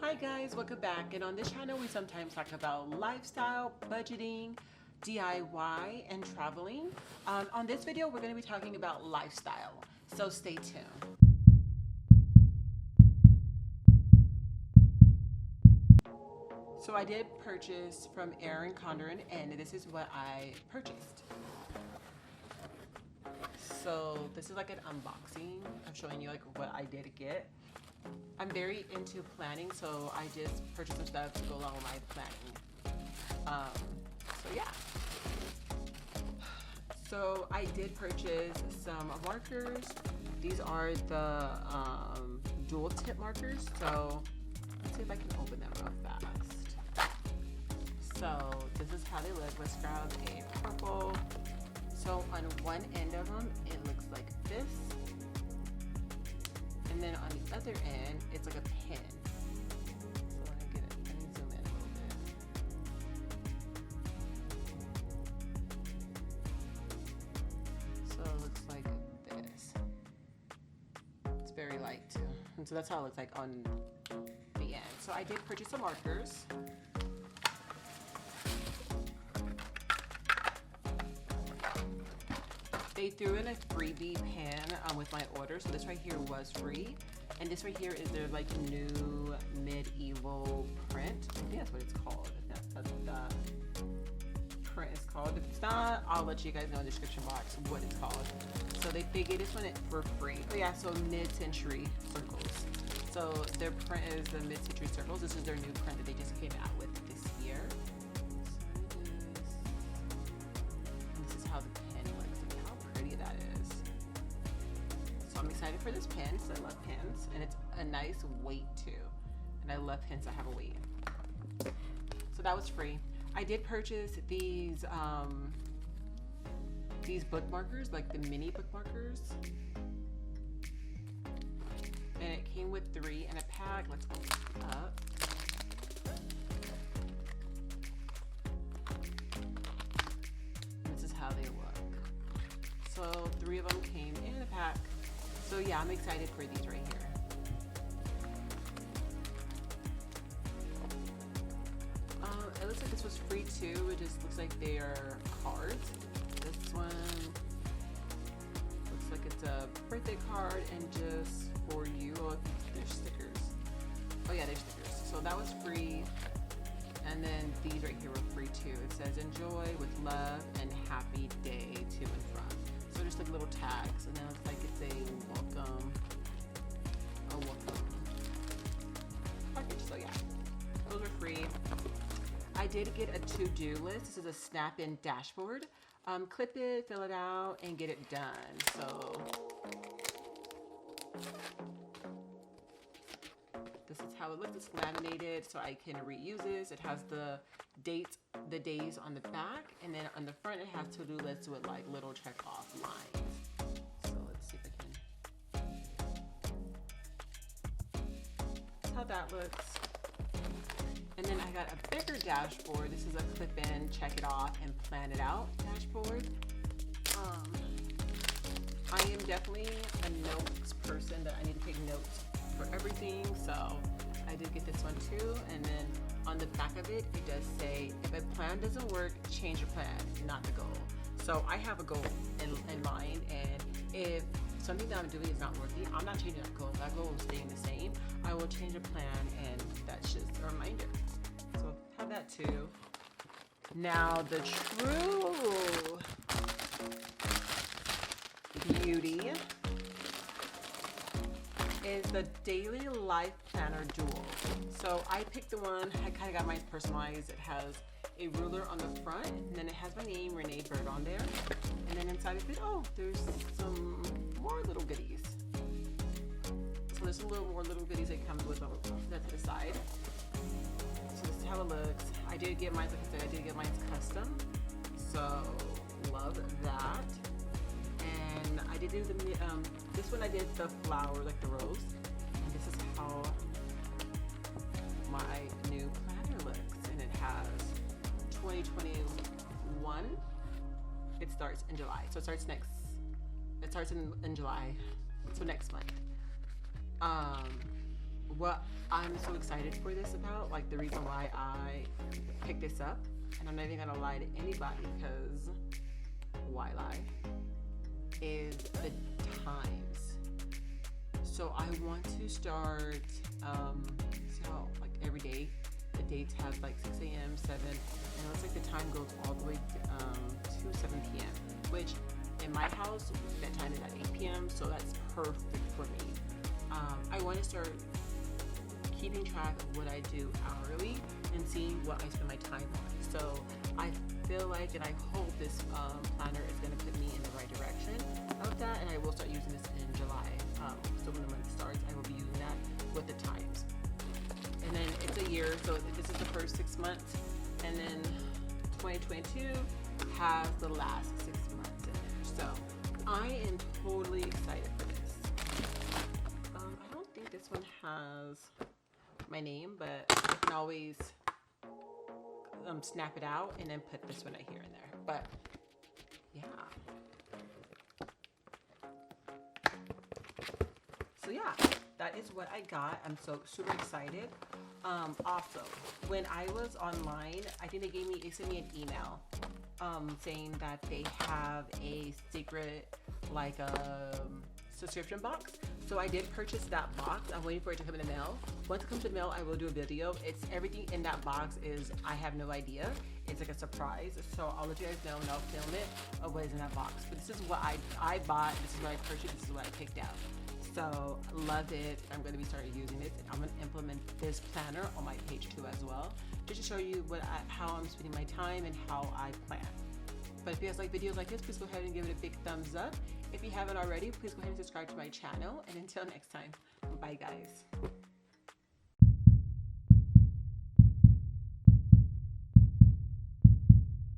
Hi guys, welcome back. And on this channel we sometimes talk about lifestyle, budgeting, DIY, and traveling. On this video we're going to be talking about lifestyle, so stay tuned. So I did purchase from Erin Condren, and this is what I purchased. So this is like an unboxing. I'm showing you like what I did get. I'm very into planning, so I just purchased some stuff to go along with my planning. So yeah. So I did purchase some markers. These are the dual tip markers. So let's see if I can open them real fast. So this is how they look. Let's grab a purple. So on one end of them, it looks like this. And then on the other end, it's like a pin. So let me zoom in a little bit. So it looks like this. It's very light too. And so that's how it looks like on the end. So I did purchase some markers. They threw in a freebie pen with my order, so this right here was free, and this right here is their like new medieval print. I think that's what it's called. That's what the print is called. If it's not, I'll let you guys know in the description box what it's called. So they gave this one for free. Oh yeah, so mid-century circles. So their print is the mid-century circles. This is their new print that they just came out with this year. So this is how the that is. So I'm excited for this pen because I love pens, and it's a nice weight too, and I love pens that have a weight. So that was free. I did purchase these bookmarkers, like the mini bookmarkers, and it came with 3 in a pack. Let's open it up. This is how they look. So 3 of them came in a pack. So yeah, I'm excited for these right here. It looks like this was free too. It just looks like they are cards. This one looks like it's a birthday card and just for you. Oh, there's stickers. Oh yeah, there's stickers. So that was free. And then these right here were free too. It says enjoy with love and happy day to and from. So just like little tags, and then it's like it's a welcome package. So yeah, those are free. I did get a to-do list. This is a snap-in dashboard. Clip it, fill it out, and get it done. So this is how it looks. It's laminated, so I can reuse this. It has the dates, the days on the back, and then on the front it has to-do lists with like little check-off lines. So let's see if I can. That's how that looks. And then I got a bigger dashboard. This is a clip-in, check it off, and plan it out dashboard. I am definitely a notes person that I need to take notes for everything, so I did get this one too. And then on the back of it, it does say, if a plan doesn't work, change your plan, not the goal. So I have a goal in mind, and if something that I'm doing is not working, I'm not changing that goal. That goal is staying the same. I will change a plan, and that's just a reminder. So have that too. Now the true beauty is the Daily Life Planner Dual. So I picked the one, I kind of got mine personalized. It has a ruler on the front, and then it has my name, Renee Byrd, on there. And then inside of it, oh, there's some more little goodies. So there's some more little goodies that comes with that to the side. So this is how it looks. I did get mine, like I said, I did get mine custom. So love that. And I did do the, this one I did the flower, like the rose. And this is how my new planner looks. And it has 2021. It starts in July. So it starts in July. So next month. what I'm so excited for this about, like the reason why I picked this up, and I'm not even gonna lie to anybody because why lie, is the times. So I want to start, see how like every day the dates have like 6 a.m., 7, and it looks like the time goes all the way to 7 p.m., which in my house, that time is at 8 p.m., so that's perfect for me. I want to start keeping track of what I do hourly and seeing what I spend my time on. So I feel like, and I hope this planner is going to put me in the right direction of that, and I will start using this in July. So when the month starts, I will be using that with the times. And then it's a year, so this is the first 6 months, and then 2022 has the last 6 months in there. So I am totally excited for this. I don't think this one has my name, but I can always snap it out and then put this one right here and there. But yeah. So yeah, that is what I got. I'm so super excited. Also, when I was online, I think they sent me an email saying that they have a secret like subscription box. So I did purchase that box. I'm waiting for it to come in the mail. Once it comes in the mail, I will do a video. It's everything in that box is I have no idea. It's like a surprise. So I'll let you guys know and I'll film it of what is in that box. But this is what I bought. This is what I purchased. This is what I picked out. So love it. I'm going to be starting using this, and I'm going to implement this planner on my page too as well, just to show you how I'm spending my time and how I plan. But if you guys like videos like this, please go ahead and give it a big thumbs up. If you haven't already, please go ahead and subscribe to my channel. And until next time, bye guys.